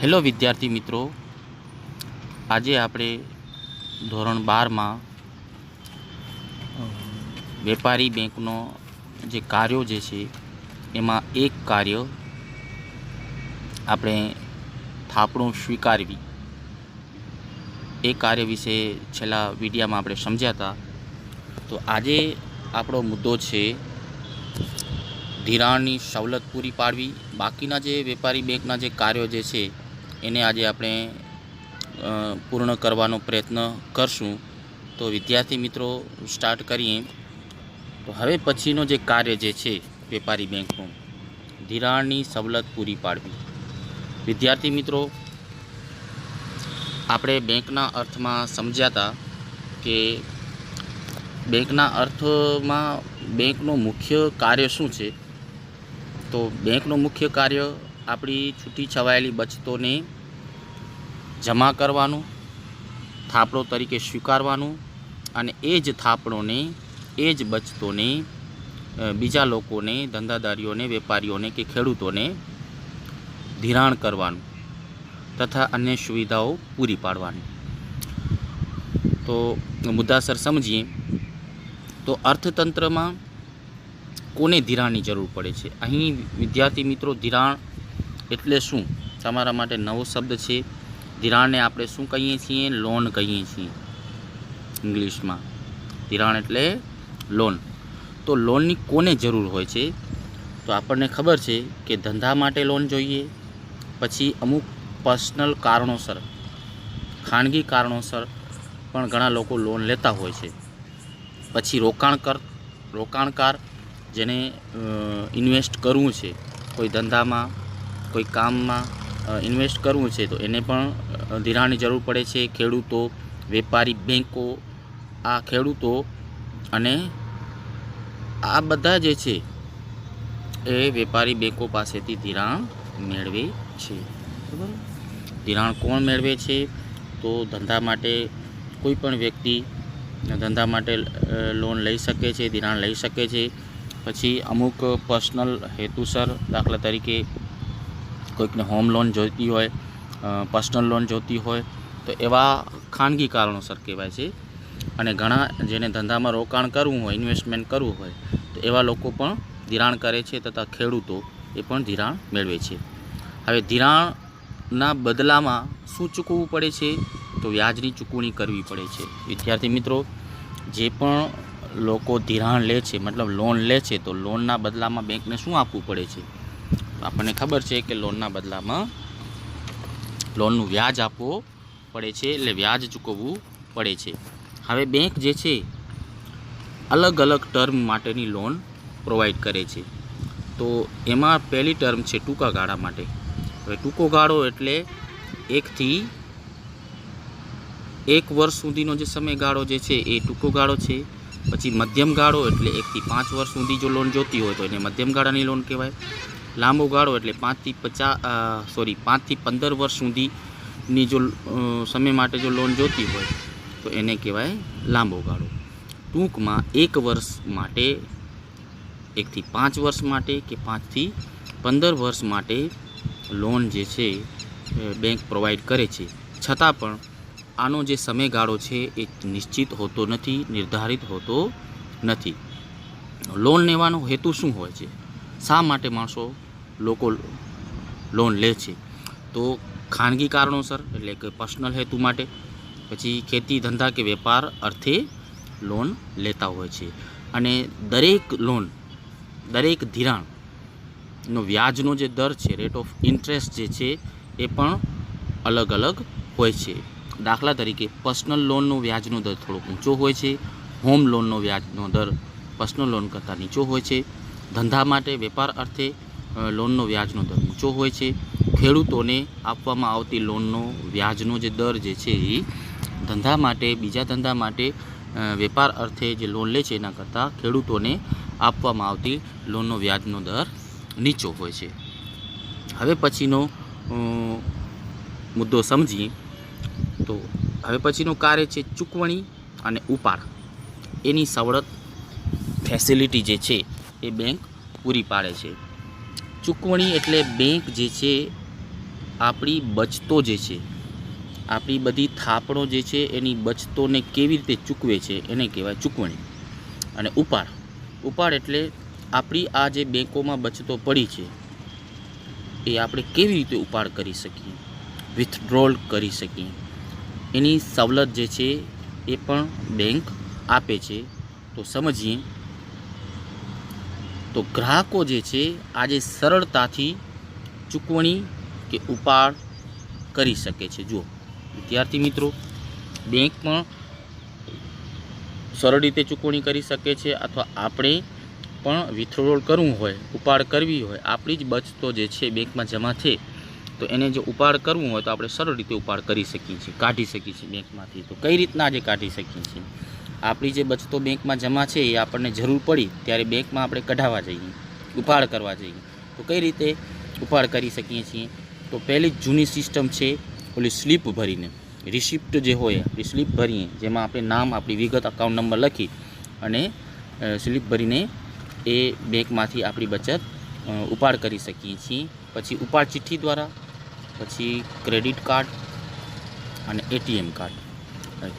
Hello વિદ્યાર્થી મિત્રો, આજે આપણે ધોરણ 12માં વેપારી બેંકનો જે કાર્યો જે છે એમાં એક કાર્ય આપણે થાપણો સ્વીકારવી એ કાર્ય વિશે છેલ્લા વિડીયોમાં આપણે સમજ્યા હતા. તો આજે આપણો મુદ્દો છે ધિરાણની સવલત પૂરી પાડવી. બાકીના જે વેપારી બેંકના જે કાર્યો જે છે એને આજે આપણે પૂર્ણ કરવાનો પ્રયત્ન કરશું. તો વિદ્યાર્થી મિત્રો, સ્ટાર્ટ કરીએ. તો હવે પછીનો જે કાર્ય જે છે વેપારી બેંકનું, ધિરાણની સવલત પૂરી પાડવી. વિદ્યાર્થી મિત્રો, આપણે બેંકના અર્થમાં સમજ્યા હતા કે બેંકના અર્થમાં બેંકનું મુખ્ય કાર્ય શું છે. તો બેંકનું મુખ્ય કાર્ય આપણી છૂટી છવાયેલી બચતોને જમા કરવાનું, થાપણો તરીકે સ્વીકારવાનું અને એ જ થાપણોને, એ જ બચતોને બીજા લોકોને, ધંધાદારીઓને, વેપારીઓને કે ખેડૂતોને ધિરાણ કરવાનું તથા અન્ય સુવિધાઓ પૂરી પાડવાની. તો મુદ્દાસર સમજીએ. તો અર્થતંત્રમાં કોને ધિરાણની જરૂર પડે છે? અહીં વિદ્યાર્થી મિત્રો, ધિરાણ એટલે શું? તમારા માટે નવો શબ્દ છે. ધિરાણને આપણે શું કહીએ છીએ? લોન કહીએ છીએ ઇંગ્લિશમાં. ધિરાણ એટલે લોન. તો લોનની કોને જરૂર હોય છે? તો આપણને ખબર છે કે ધંધા માટે લોન જોઈએ, પછી અમુક પર્સનલ કારણોસર, ખાનગી કારણોસર પણ ઘણા લોકો લોન લેતા હોય છે. પછી રોકાણકાર જેને ઇન્વેસ્ટ કરવું છે, કોઈ ધંધામાં, કોઈ કામમાં ઇન્વેસ્ટ કરવું છે, તો એને પણ ધિરાણની જરૂર પડે છે. ખેડૂતો, વેપારી બેંકો, આ ખેડૂતો અને આ બધા જે છે એ વેપારી બેંકો પાસેથી ધિરાણ મેળવે છે. બરાબર? ધિરાણ કોણ મેળવે છે? તો ધંધા માટે કોઈ પણ વ્યક્તિ ધંધા માટે લોન લઈ શકે છે, ધિરાણ લઈ શકે છે. પછી અમુક પર્સનલ હેતુસર, દાખલા તરીકે કોઈકને હોમ લોન જોઈતી હોય, પર્સનલ લોન જોઈતી હોય, તો એવા ખાનગી કારણોસર કહેવાય છે. અને ઘણા જેને ધંધામાં રોકાણ કરવું હોય, ઇન્વેસ્ટમેન્ટ કરવું હોય, તો એવા લોકો પણ ધિરાણ કરે છે તથા ખેડૂતો એ પણ ધિરાણ મેળવે છે. હવે ધિરાણના બદલામાં શું ચૂકવવું પડે છે? તો વ્યાજની ચૂકવણી કરવી પડે છે. વિદ્યાર્થી મિત્રો, જે પણ લોકો ધિરાણ લે છે, મતલબ લોન લે છે, તો લોનના બદલામાં બેંકને શું આપવું પડે છે? આપણને ખબર છે કે લોનના બદલામાં લોનનું વ્યાજ આપવું પડે છે, એટલે વ્યાજ ચૂકવવું પડે છે. હવે બેંક જે છે અલગ અલગ ટર્મ માટેની લોન પ્રોવાઈડ કરે છે. તો એમાં પહેલી ટર્મ છે ટૂંકા ગાળા માટે. હવે ટૂંકો ગાળો એટલે 1 થી 1 વર્ષ સુધીનો જે સમયગાળો જે છે એ ટૂંકો ગાળો છે. પછી મધ્યમ ગાળો એટલે 1 થી 5 વર્ષ સુધી જો લોન જોતી હોય તો એને મધ્યમ ગાળાની લોન કહેવાય. લાંબો ગાળો એટલે 5 થી 15 વર્ષ સુધીની જો સમય માટે જો લોન જોતી હોય તો એને કહેવાય લાંબો ગાળો. ટૂંકમાં 1 વર્ષ માટે, 1 થી 5 વર્ષ માટે કે 5 થી 15 વર્ષ માટે લોન જે છે બેંક પ્રોવાઈડ કરે છે. છતાં પણ આનો જે સમયગાળો છે એ નિશ્ચિત હોતો નથી, નિર્ધારિત હોતો નથી. લોન લેવાનો હેતુ શું હોય છે? શા માટે લોકો લોન લે છે? તો ખાનગી કારણોસર, એટલે કે પર્સનલ હેતુ માટે. પછી ખેતી, ધંધા કે વેપાર અર્થે લોન લેતા હોય છે. અને દરેક ધિરાણનો વ્યાજનો જે દર છે, રેટ ઓફ ઇન્ટરેસ્ટ જે છે એ પણ અલગ અલગ હોય છે. દાખલા તરીકે પર્સનલ લોનનો વ્યાજનો દર થોડો ઊંચો હોય છે. હોમ લોનનો વ્યાજનો દર પર્સનલ લોન કરતાં નીચો હોય છે. ધંધા માટે, વેપાર અર્થે લોનનો વ્યાજનો દર ઊંચો હોય છે. ખેડૂતોને આપવામાં આવતી લોનનો વ્યાજનો જે દર જે છે એ ધંધા માટે, બીજા ધંધા માટે, વેપાર અર્થે જે લોન લે છે એના કરતાં ખેડૂતોને આપવામાં આવતી લોનનો વ્યાજનો દર નીચો હોય છે. હવે પછીનો મુદ્દો સમજીએ. તો હવે પછીનું કાર્ય છે ચૂકવણી અને ઉપાડ. એની સવલત ફેસિલિટી જે છે એ બેંક પૂરી પાડે છે. ચૂકવણી એટલે બેંક જે છે આપણી બચતો જે છે, આપણી બધી થાપણો જે છે એની બચતોને કેવી રીતે ચૂકવે છે એને કહેવાય ચૂકવણી. અને ઉપાડ એટલે આપણી આ જે બેંકોમાં બચતો પડી છે એ આપણે કેવી રીતે ઉપાડ કરી શકીએ, વિથડ્રોલ કરી શકીએ, એની સવલત જે છે એ પણ બેંક આપે છે. તો સમજીએ તો ગ્રાહકો જે છે આજે સરળતાથી ચૂકવણી કે ઉપાડ કરી શકે છે. જુઓ વિદ્યાર્થી મિત્રો, બેંક પણ સરળ રીતે ચૂકવણી કરી શકે છે, અથવા આપણે પણ વિથડ્રોલ કરવું હોય, ઉપાડ કરવી હોય, આપણી જ બચતો જે છે બેંકમાં જમા છે તો એને જો ઉપાડ કરવું હોય તો આપણે સરળ રીતે ઉપાડ કરી શકીએ છીએ, કાઢી શકીએ છીએ બેંકમાંથી. તો કઈ રીતના આજે કાઢી શકીએ છીએ? આપણી જે બચતો બેંકમાં જમા છે એ આપણને જરૂર પડી ત્યારે બેંકમાં આપણે કઢાવવા જઈએ, ઉપાડ કરવા જઈએ તો કઈ રીતે ઉપાડ કરી શકીએ છીએ? તો પહેલી જ જૂની સિસ્ટમ છે ઓલી સ્લીપ ભરીને, રિસિપ્ટ જે હોય એ સ્લીપ ભરીએ, જેમાં આપણે નામ, આપણી વિગત, અકાઉન્ટ નંબર લખી અને સ્લીપ ભરીને એ બેંકમાંથી આપણી બચત ઉપાડ કરી શકીએ છીએ. પછી ઉપાડ ચિઠ્ઠી દ્વારા, પછી ક્રેડિટ કાર્ડ અને એટીએમ કાર્ડ.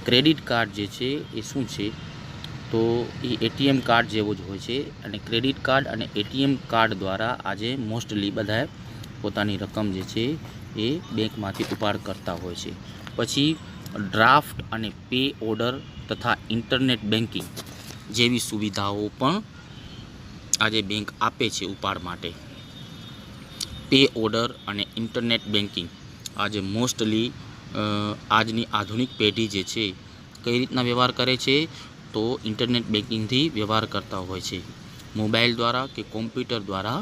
ક્રેડિટ કાર્ડ જે છે એ શું છે? તો એ એટીએમ કાર્ડ જેવો જ હોય છે, અને ક્રેડિટ કાર્ડ અને એટીએમ કાર્ડ દ્વારા આજે મોસ્ટલી બધા પોતાની રકમ જે છે એ બેંકમાંથી ઉપાડ કરતા હોય છે. પછી ડ્રાફ્ટ અને પે ઓર્ડર તથા ઇન્ટરનેટ બેન્કિંગ જેવી સુવિધાઓ પણ આજે બેંક આપે છે ઉપાડ માટે. પે ઓર્ડર અને ઇન્ટરનેટ બેન્કિંગ આજે મોસ્ટલી આજની આધુનિક પેઢી જે છે કઈ રીતના વ્યવહાર કરે છે? તો ઇન્ટરનેટ બેન્કિંગથી વ્યવહાર કરતા હોય છે. મોબાઈલ દ્વારા કે કોમ્પ્યુટર દ્વારા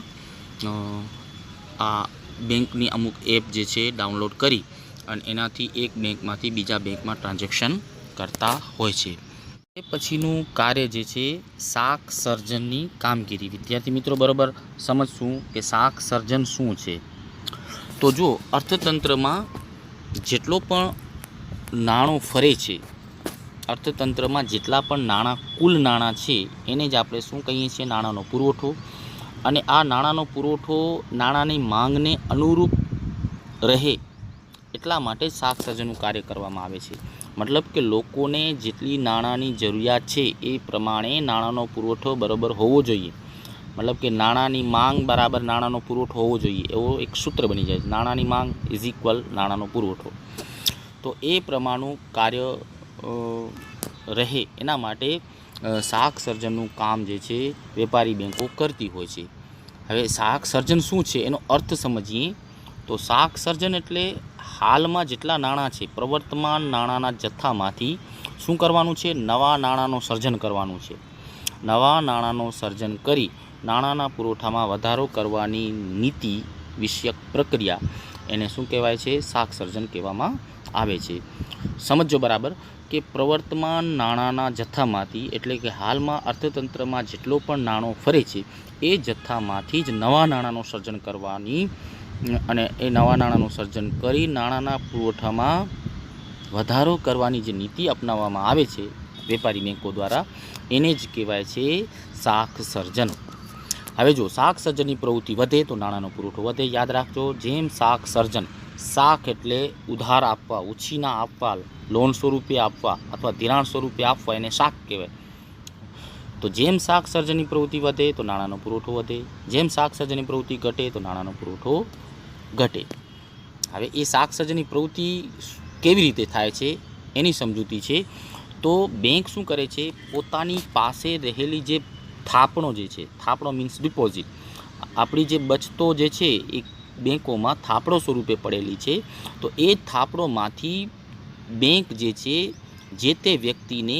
આ બેંકની અમુક એપ જે છે ડાઉનલોડ કરી અને એનાથી એક બેંકમાંથી બીજા બેંકમાં ટ્રાન્ઝેક્શન કરતા હોય છે. એ પછીનું કાર્ય જે છે શાખ સર્જનની કામગીરી. વિદ્યાર્થી મિત્રો બરાબર સમજશું કે શાખ સર્જન શું છે. તો જો અર્થતંત્રમાં જેટલો પણ નાણું ફરે છે, અર્થતંત્રમાં જેટલા પણ નાણાં, કુલ નાણાં છે એને જ આપણે શું કહીએ છીએ? નાણાંનો પુરવઠો. અને આ નાણાંનો પુરવઠો નાણાંની માંગને અનુરૂપ રહે એટલા માટે શાખ સર્જનનું કાર્ય કરવામાં આવે છે. મતલબ કે લોકોને જેટલી નાણાંની જરૂરિયાત છે એ પ્રમાણે નાણાંનો પુરવઠો બરાબર હોવો જોઈએ. મતલબ કે નાણાંની માંગ બરાબર નાણાંનો પુરવઠો હોવો જોઈએ, એવો એક સૂત્ર બની જાય છે. નાણાંની માંગ ઇઝ ઇક્વલ નાણાંનો પુરવઠો. તો એ પ્રમાણનું કાર્ય રહે એના માટે શાખ સર્જનનું કામ જે છે વેપારી બેંકો કરતી હોય છે. હવે શાખ સર્જન શું છે એનો અર્થ સમજીએ. તો શાખ સર્જન એટલે હાલમાં જેટલા નાણાં છે, પ્રવર્તમાન નાણાંના જથ્થામાંથી શું કરવાનું છે? નવા નાણાંનું સર્જન કરવાનું છે. નવા નાણાંનું સર્જન કરી નાણાંના પુરવઠામાં વધારો કરવાની નીતિ વિષયક પ્રક્રિયા એને શું કહેવાય છે? શાખ સર્જન કહેવામાં આવે છે. સમજો બરાબર કે પ્રવર્તમાન નાણાંના જથ્થામાંથી એટલે કે હાલમાં અર્થતંત્રમાં જેટલો પણ નાણો ફરે છે એ જથ્થામાંથી જ નવા નાણાંનું સર્જન કરવાની અને એ નવા નાણાંનું સર્જન કરી નાણાંના પુરવઠામાં વધારો કરવાની જે નીતિ અપનાવવામાં આવે છે વેપારી બેંકો દ્વારા, એને જ કહેવાય છે શાખ સર્જન. હવે જો શાખ સર્જનની પ્રવૃત્તિ વધે તો નાણાંનો પુરવઠો વધે. યાદ રાખજો, જેમ શાખ સર્જન, શાખ એટલે ઉધાર આપવા, ઉછીના આપવા, લોન સ્વરૂપે આપવા અથવા ધિરાણ સ્વરૂપે આપવા, એને શાખ કહેવાય. તો જેમ શાખ સર્જનની પ્રવૃત્તિ વધે તો નાણાંનો પુરવઠો વધે, જેમ શાખ સર્જનની પ્રવૃત્તિ ઘટે તો નાણાંનો પુરવઠો ઘટે. હવે એ શાખ સર્જનની પ્રવૃત્તિ કેવી રીતે થાય છે એની સમજૂતી છે. તો બેંક શું કરે છે? પોતાની પાસે રહેલી જે થાપણો જે છે, થાપણો મીન્સ ડિપોઝિટ, આપણી જે બચતો જે છે એ બેંકોમાં થાપણો સ્વરૂપે પડેલી છે, તો એ થાપણોમાંથી બેંક જે છે જે તે વ્યક્તિને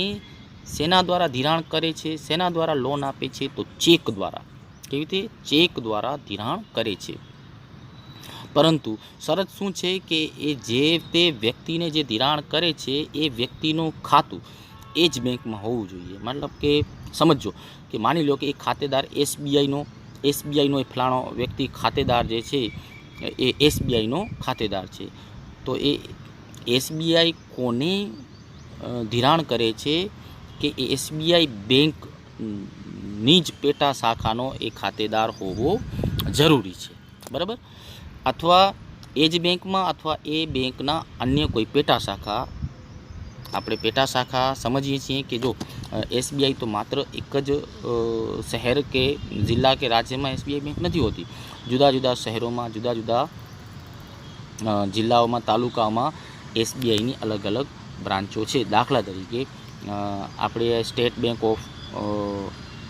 શેના દ્વારા ધિરાણ કરે છે? શેના દ્વારા લોન આપે છે? તો ચેક દ્વારા. કેવી રીતે? ચેક દ્વારા ધિરાણ કરે છે. પરંતુ શરત શું છે કે એ જે તે વ્યક્તિને જે ધિરાણ કરે છે એ વ્યક્તિનું ખાતું એ જ બેંકમાં હોવું જોઈએ. મતલબ કે સમજો કે માની લો કે એક ખાતેદાર એસબીઆઈનો એ ફલાણો વ્યક્તિ ખાતેદાર જે છે એ એસબીઆઈનો ખાતેદાર છે. તો એ એસબીઆઈ કોને ધિરાણ કરે છે? કે એ એસબીઆઈ બેંકની જ પેટા શાખાનો એ ખાતેદાર હોવો જરૂરી છે. બરાબર? અથવા એ જ બેંકમાં અથવા એ બેંકના અન્ય કોઈ પેટા શાખા, આપણે પેટા શાખા સમજીએ છીએ કે જો એસબીઆઈ તો માત્ર એક જ શહેર કે જિલ્લા કે રાજ્યમાં એસબીઆઈ બેંક નથી હોતી. જુદા જુદા શહેરોમાં, જુદા જુદા જિલ્લાઓમાં, તાલુકાઓમાં એસબીઆઈની અલગ અલગ બ્રાન્ચો છે. દાખલા તરીકે આપણે state bank of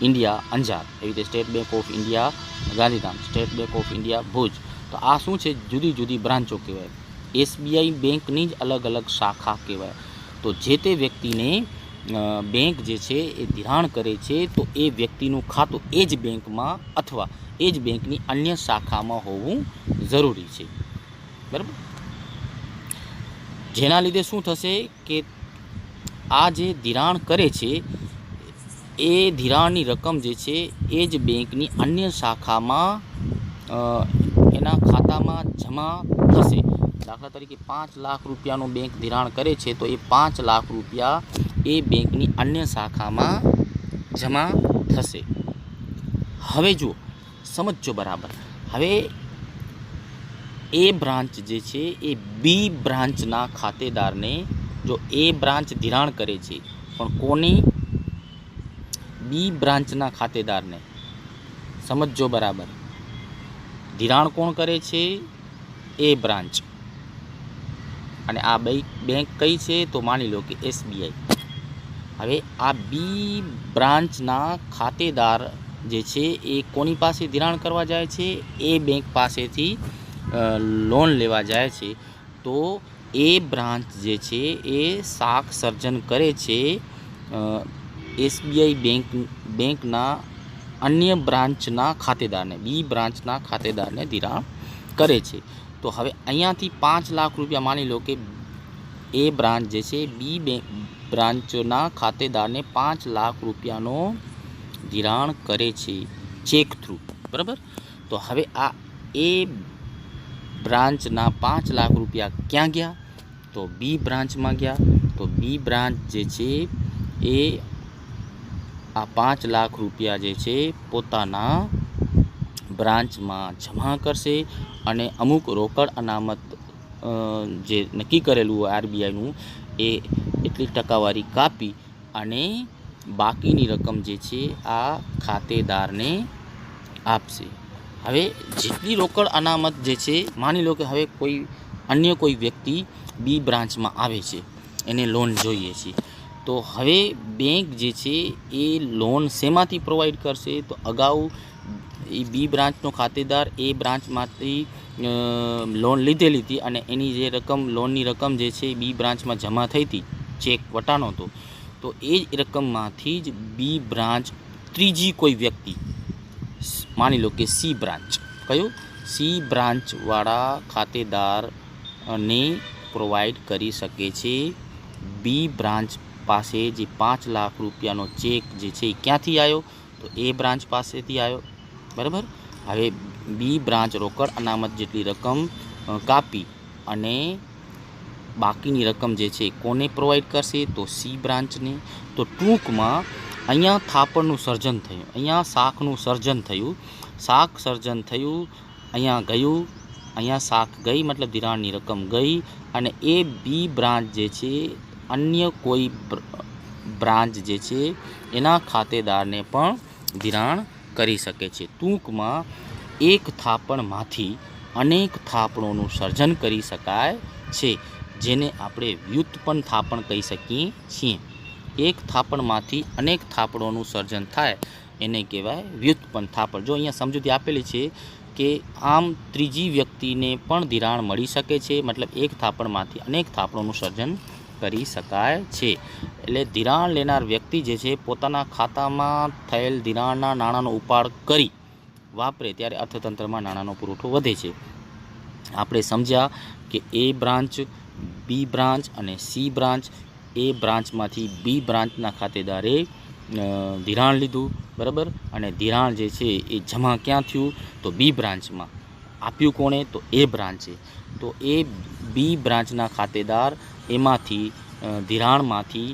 India Anjar, એવી રીતે state bank of India Gandhidham, state bank of India Bhuj. તો આ શું છે? જુદી જુદી બ્રાન્ચો કહેવાય. એસબીઆઈ બેંકની જ અલગ અલગ શાખા કહેવાય. તો જે તે વ્યક્તિને બેંક જે છે એ ધિરાણ કરે છે તો એ વ્યક્તિનું ખાતું એ જ બેંકમાં અથવા એ જ બેંકની અન્ય શાખામાં હોવું જરૂરી છે. બરાબર? જેના લીધે શું થશે કે આ જે ધિરાણ કરે છે એ ધિરાણની રકમ જે છે એ જ બેંકની અન્ય શાખામાં એના ખાતામાં જમા થશે. દાખલા તરીકે 5 લાખ રૂપિયાનું બેંક ધિરાણ કરે છે તો એ 5 લાખ રૂપિયા એ બેંકની અન્ય શાખામાં જમા થશે. હવે જુઓ, સમજજો બરાબર. હવે એ બ્રાન્ચ જે છે એ બી બ્રાન્ચના ખાતેદારને, જો એ બ્રાન્ચ ધિરાણ કરે છે પણ કોની? બી બ્રાન્ચના ખાતેદારને. સમજજો બરાબર. ધિરાણ કોણ કરે છે? એ બ્રાન્ચ. અને આ બેંક કઈ છે? તો માની લો કે એસબીઆઈ. હવે આ બી બ્રાન્ચના ખાતેદાર જે છે એ કોની પાસે ધિરાણ કરવા જાય છે? એ બેંક પાસેથી લોન લેવા જાય છે. તો એ બ્રાન્ચ જે છે એ શાખ સર્જન કરે છે એસબીઆઈ બેંકના અન્ય બ્રાન્ચના ખાતેદારને, બી બ્રાન્ચના ખાતેદારને ધિરાણ કરે છે. તો હવે અહીંયાથી 5 લાખ રૂપિયા માની લો કે એ બ્રાન્ચ જે છે બી બ્રાન્ચના ખાતેદારને 5 લાખ રૂપિયાનો ધિરાણ કરે છે ચેક થ્રુ. બરાબર? તો હવે આ એ બ્રાન્ચના 5 લાખ રૂપિયા ક્યાં ગયા? તો બી બ્રાન્ચમાં ગયા. તો બી બ્રાન્ચ જે છે એ આ 5 લાખ રૂપિયા જે છે પોતાના બ્રાન્ચમાં જમા કરશે અને અમુક રોકડ અનામત જે નક્કી કરેલું હોય આરબીઆઈનું એ એટલી ટકાવારી કાપી અને બાકીની રકમ જે છે આ ખાતેદારને આપશે. હવે જેટલી રોકડ અનામત જે છે, માની લો કે હવે અન્ય કોઈ વ્યક્તિ બી બ્રાન્ચમાં આવે છે, એને લોન જોઈએ છે. તો હવે બેંક જે છે એ લોન શેમાંથી પ્રોવાઈડ કરશે? તો અગાઉ એ બી બ્રાન્ચનો ખાતેદાર એ બ્રાન્ચમાંથી લોન લીધેલી હતી અને એની જે રકમ, લોનની રકમ જે છે બી બ્રાન્ચમાં જમા થઈ હતી, ચેક વટાનો હતો. તો એ જ રકમમાંથી જ બી બ્રાન્ચ ત્રીજી કોઈ વ્યક્તિ, માની લો કે સી બ્રાન્ચ, કયું? સી બ્રાન્ચવાળા ખાતેદારને પ્રોવાઈડ કરી શકે છે. બી બ્રાન્ચ પાસે જે 5 લાખ રૂપિયાનો ચેક જે છે એ ક્યાંથી આવ્યો? તો એ બ્રાન્ચ પાસેથી આવ્યો. બરાબર? હવે બી બ્રાન્ચ રોકડ અનામત જેટલી રકમ કાપી અને બાકીની રકમ જે છે કોને પ્રોવાઈડ કરશે? તો સી બ્રાન્ચને. તો ટૂંકમાં અહીંયા થાપણનું સર્જન થયું, અહીંયા શાખનું સર્જન થયું. શાખ સર્જન થયું, અહીંયા ગયું, અહીંયા શાખ ગઈ, મતલબ ધિરાણની રકમ ગઈ અને એ બી બ્રાન્ચ જે છે અન્ય કોઈ બ્રાન્ચ જે છે એના ખાતેદારને પણ ધિરાણ કરી શકે છે. ટૂંકમાં એક થાપણમાંથી અનેક થાપણોનું સર્જન કરી શકાય છે, જેને આપણે વ્યુત્પન્ન થાપણ કહી શકીએ છીએ. એક થાપણમાંથી અનેક થાપણોનું સર્જન થાય એને કહેવાય વ્યુત્પન્ન થાપણ. જો અહીંયા સમજૂતી આપેલી છે કે આમ ત્રીજી વ્યક્તિને પણ ધિરાણ મળી શકે છે, મતલબ એક થાપણમાંથી અનેક થાપણોનું સર્જન કરી શકાય છે. એટલે ધિરાણ લેનાર વ્યક્તિ જે છે પોતાના ખાતામાં થયેલ ધિરાણના નાણાંનો ઉપાડ કરી વાપરે ત્યારે અર્થતંત્રમાં નાણાંનો પુરવઠો વધે છે. આપણે સમજ્યા કે એ બ્રાન્ચ, બી બ્રાન્ચ અને સી બ્રાન્ચ. એ બ્રાન્ચમાંથી બી બ્રાન્ચના ખાતેદારે ધિરાણ લીધું, બરાબર, અને ધિરાણ જે છે એ જમા ક્યાં થયું? તો બી બ્રાન્ચમાં. આપ્યું કોણે? તો એ બ્રાન્ચે. તો એ બી બ્રાન્ચના ખાતેદાર એમાંથી ધિરાણમાંથી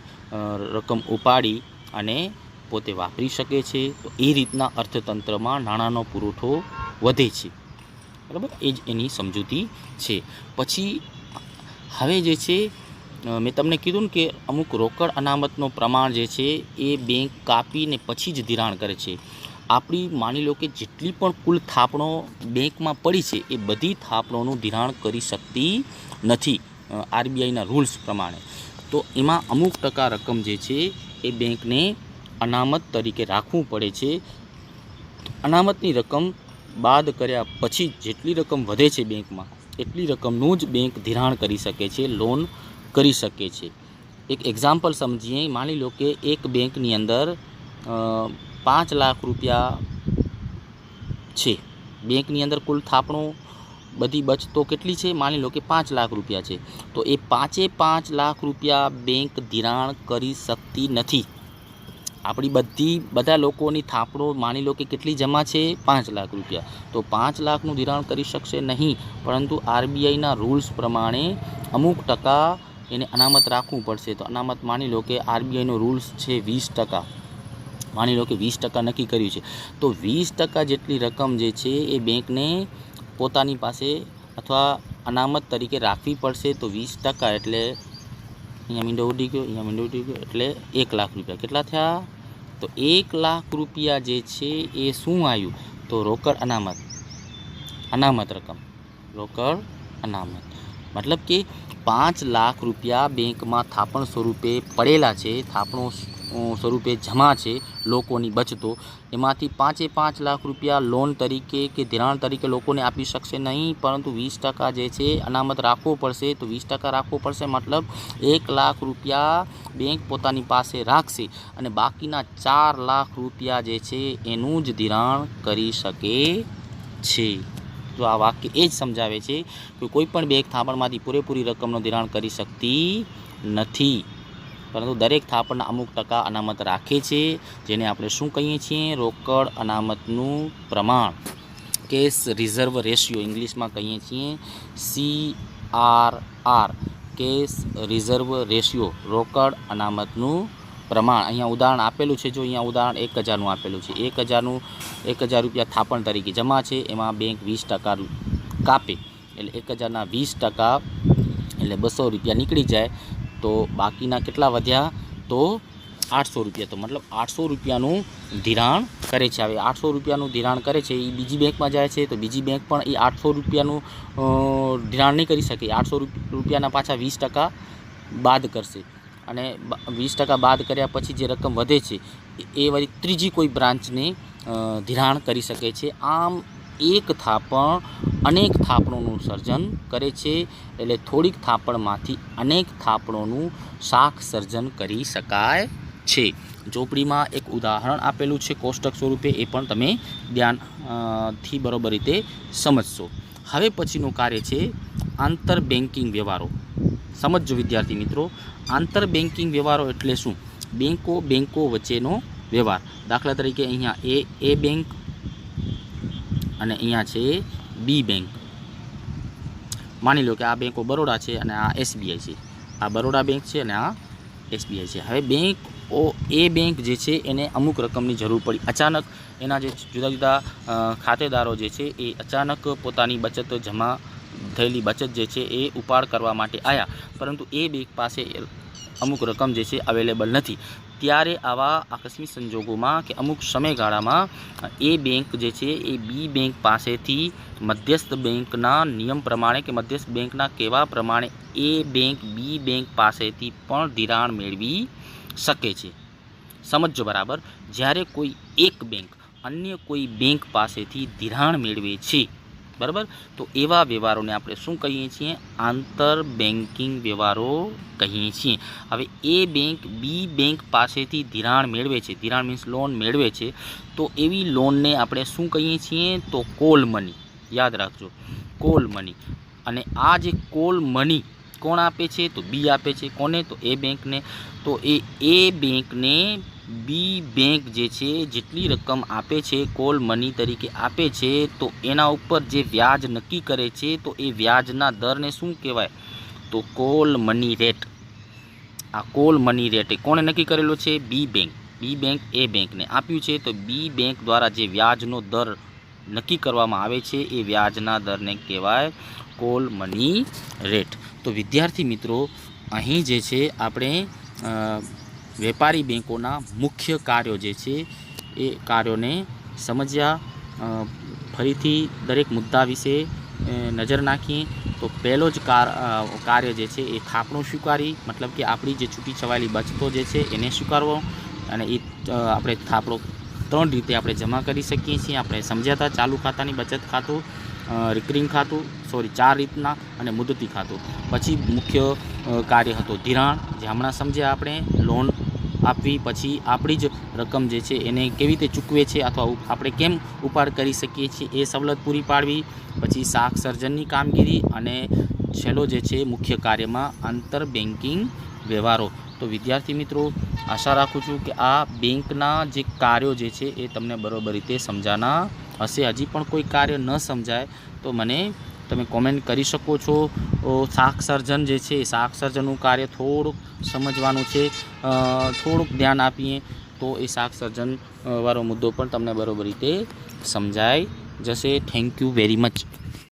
રકમ ઉપાડી અને પોતે વાપરી શકે છે. તો એ રીતના અર્થતંત્રમાં નાણાંનો પુરવઠો વધે છે. બરાબર, એ જ એની સમજૂતી છે. પછી હવે જે છે મેં તમને કીધું ને કે અમુક રોકડ અનામતનો પ્રમાણ જે છે એ બેંક કાપીને પછી જ ધિરાણ કરે છે. આપણી માની લો કે જેટલી પણ કુલ થાપણો બેંકમાં પડી છે એ બધી થાપણોનું ધિરાણ કરી શકતી નથી આરબીઆઈના રૂલ્સ પ્રમાણે. તો એમાં અમુક ટકા રકમ જે છે એ બેંકને અનામત તરીકે રાખવું પડે છે. અનામતની રકમ બાદ કર્યા પછી જેટલી રકમ વધે છે બેંકમાં એટલી રકમનું જ બેંક ધિરાણ કરી શકે છે, લોન કરી શકે છે. એક એક્ઝામ્પલ સમજીએ. માની લો કે એક બેંકની અંદર 5 લાખ રૂપિયા છે. બેંકની અંદર કુલ થાપણો બધી બચતો કેટલી છે? માની લો કે 5 લાખ રૂપિયા છે. તો એ 5 લાખ રૂપિયા બેંક ધિરાણ કરી શકતી નથી. આપણી બધા લોકોની થાપણો માની લો કે કેટલી જમા છે? 5 લાખ રૂપિયા. તો 5 લાખનું ધિરાણ કરી શકશે નહીં, પરંતુ આરબીઆઈના રૂલ્સ પ્રમાણે અમુક ટકા એને અનામત રાખવું પડશે. તો અનામત માની લો કે આરબીઆઈનો રૂલ્સ છે 20%. માની લો કે 20% નક્કી કર્યું છે. તો 20% જેટલી રકમ જે છે એ બેંકને પોતાની પાસે અથવા અનામત તરીકે રાખવી પડશે. તો 20% એટલે અહીંયા મીંડો ઉડી ગયો, એટલે 1 લાખ રૂપિયા. કેટલા થયા? તો 1 લાખ રૂપિયા જે છે એ શું આવ્યું? તો રોકડ અનામત રકમ, રોકડ અનામત. મતલબ કે 5 લાખ રૂપિયા બેંકમાં થાપણ સ્વરૂપે પડેલા છે, થાપણો સ્વરૂપે જમા છે લોકોની બચતો. એમાંથી 5 લાખ રૂપિયા લોન તરીકે કે ધિરાણ તરીકે લોકોને આપી શકશે નહીં, પરંતુ 20% જે છે અનામત રાખવો પડશે. તો 20% રાખવો પડશે મતલબ 1 લાખ રૂપિયા બેંક પોતાની પાસે રાખશે અને બાકીના 4 લાખ રૂપિયા જે છે એનું જ ધિરાણ કરી શકે છે. તો આ વાક્ય એ જ સમજાવે છે કે કોઈ પણ બેંક થાપણમાંથી પૂરેપૂરી રકમનો ધિરાણ કરી શકતી નથી, પરંતુ દરેક થાપણના અમુક ટકા અનામત રાખે છે, જેને આપણે શું કહીએ છીએ? રોકડ અનામતનું પ્રમાણ, કેશ રિઝર્વ રેશિયો ઇંગ્લિશમાં કહીએ છીએ CRR, કેશ રિઝર્વ રેશિયો, રોકડ અનામતનું પ્રમાણ. અહીંયા ઉદાહરણ આપેલું છે. જો અહીંયા ઉદાહરણ 1000નું આપેલું છે. 1000 રૂપિયા થાપણ તરીકે જમા છે, એમાં બેંક 20% કાપે એટલે 1000ના 20% એટલે 200 રૂપિયા નીકળી જાય. તો બાકીના કેટલા વધ્યા? તો 800 રૂપિયા. તો મતલબ 800 રૂપિયાનું ધિરાણ કરે છે. હવે 800 રૂપિયાનું ધિરાણ કરે છે, એ બીજી બેંકમાં જાય છે, તો બીજી બેંક પણ એ 800 રૂપિયાનું ધિરાણ નહીં કરી શકે. 800 રૂપિયાના પાછા 20% બાદ કરશે અને 20% બાદ કર્યા પછી જે રકમ વધે છે એ વળી ત્રીજી કોઈ બ્રાન્ચને ધિરાણ કરી શકે છે. આમ એક થાપણ અનેક થાપણોનું સર્જન કરે છે. એટલે થોડીક થાપણમાંથી અનેક થાપણોનું શાખ સર્જન કરી શકાય છે. ચોપડીમાં એક ઉદાહરણ આપેલું છે કોષ્ટક સ્વરૂપે, એ પણ તમે ધ્યાનથી બરોબર રીતે સમજશો. હવે પછીનું કાર્ય છે આંતર બેન્કિંગ વ્યવહારો. સમજો વિદ્યાર્થી મિત્રો, આંતર બેન્કિંગ વ્યવહારો એટલે શું? બેંકો વચ્ચેનો વ્યવહાર. દાખલા તરીકે અહીંયા એ બેંક અને અહીંયા છે બી બેંક. માની લો કે આ બેંકો બરોડા છે અને આ એસબીઆઈ છે. આ બરોડા બેંક છે અને આ એસબીઆઈ છે. હવે એ બેંક જે છે એને અમુક રકમની જરૂર પડી. અચાનક એના જે જુદા જુદા ખાતેદારો જે છે એ અચાનક પોતાની બચત જમા થયેલી બચત જે છે એ ઉપાડ કરવા માટે આવ્યા, પરંતુ એ બેંક પાસે અમુક રકમ જે છે અવેલેબલ નથી. ત્યારે આવા આકસ્મિક સંજોગોમાં કે અમુક સમયગાળામાં એ બેંક જે છે એ બી બેંક પાસેથી મધ્યસ્થ બેંકના નિયમ પ્રમાણે કે મધ્યસ્થ બેંકના કહેવા પ્રમાણે એ બેંક બી બેંક પાસેથી પણ ધિરાણ મેળવી શકે છે. સમજો બરાબર. જ્યારે કોઈ એક બેંક અન્ય કોઈ બેંક પાસેથી ધિરાણ મેળવે છે, બરાબર, તો એવા વ્યવહારોને આપણે શું કહીએ છીએ? આંતર બેન્કિંગ વ્યવહારો કહીએ છીએ. હવે એ બેંક બી બેંક પાસેથી ધિરાણ મેળવે છે, ધિરાણ મીન્સ લોન મેળવે છે, તો એવી લોનને આપણે શું કહીએ છીએ? તો કોલ મની. યાદ રાખજો, કોલ મની. અને આ જે કોલ મની કોણ આપે છે? તો બી આપે છે. કોને? તો એ બેંકને. તો એ બેંકને બી બેંક જે છે જેટલી રકમ આપે છે કોલ મની તરીકે આપે છે, તો એના ઉપર જે વ્યાજ નક્કી કરે છે, તો એ વ્યાજના દરને શું કહેવાય? તો કોલ મની રેટ. આ કોલ મની રેટ કોણે નક્કી કરેલો છે? બી બેંક એ બેંકને આપ્યું છે. તો બી બેંક દ્વારા જે વ્યાજનો દર નક્કી કરવામાં આવે છે એ વ્યાજના દરને કહેવાય કોલ મની રેટ. તો વિદ્યાર્થી મિત્રો, અહીં જે છે આપણે વેપારી બેંકોના મુખ્ય કાર્યો જે છે એ કાર્યોને સમજ્યા. ફરીથી દરેક મુદ્દા વિશે નજર નાખીએ તો પહેલો જ કાર્ય જે છે એ થાપણું સ્વીકારી, મતલબ કે આપણી જે છૂટી છવાયેલી બચતો જે છે એને સ્વીકારવો. અને એ આપણે થાપણો 3 રીતે આપણે જમા કરી શકીએ છીએ. આપણે સમજ્યા હતા ચાલુ ખાતાની બચત ખાતું, રિકરિંગ ખાતું, 4 રીતના, અને મુદતી ખાતું. પછી મુખ્ય કાર્ય હતો ધિરાણ, જે હમણાં સમજ્યા આપણે, લોન આપવી. પછી આપણી જ રકમ જે છે એને કેવી રીતે ચૂકવે છે અથવા આપણે કેમ ઉપાડ કરી શકીએ છીએ એ સવલત પૂરી પાડવી. પછી શાખ સર્જનની કામગીરી, અને છેલ્લો જે છે મુખ્ય કાર્યમાં આંતર બેન્કિંગ વ્યવહારો. તો વિદ્યાર્થી મિત્રો, આશા રાખું છું કે આ બેંકના જે કાર્યો જે છે એ તમને બરોબર રીતે સમજાના હશે. હજી પણ કોઈ કાર્ય ન સમજાય તો મને તમે કોમેન્ટ કરી શકો છો. શાખ સર્જન જે છે એ શાખ સર્જનનું કાર્ય થોડુંક સમજવાનું છે, થોડુંક ધ્યાન આપીએ તો એ શાખ સર્જન વાળો મુદ્દો પણ તમને બરોબર રીતે સમજાઈ જશે. Thank you very much.